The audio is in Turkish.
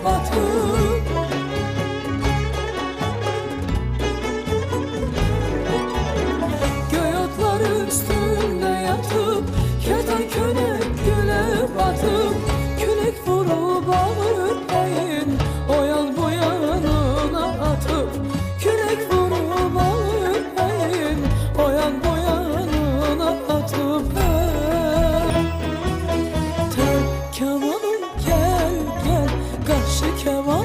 batıp. Göğe otlar üstünde yatıp, kertenkele güle batıp, kürek vurup ağırlayın, o yan bu yanına atıp. Kürek vurup ağırlayın, o yan bu yanına atıp. Tel kemanım gel gel, karşı keman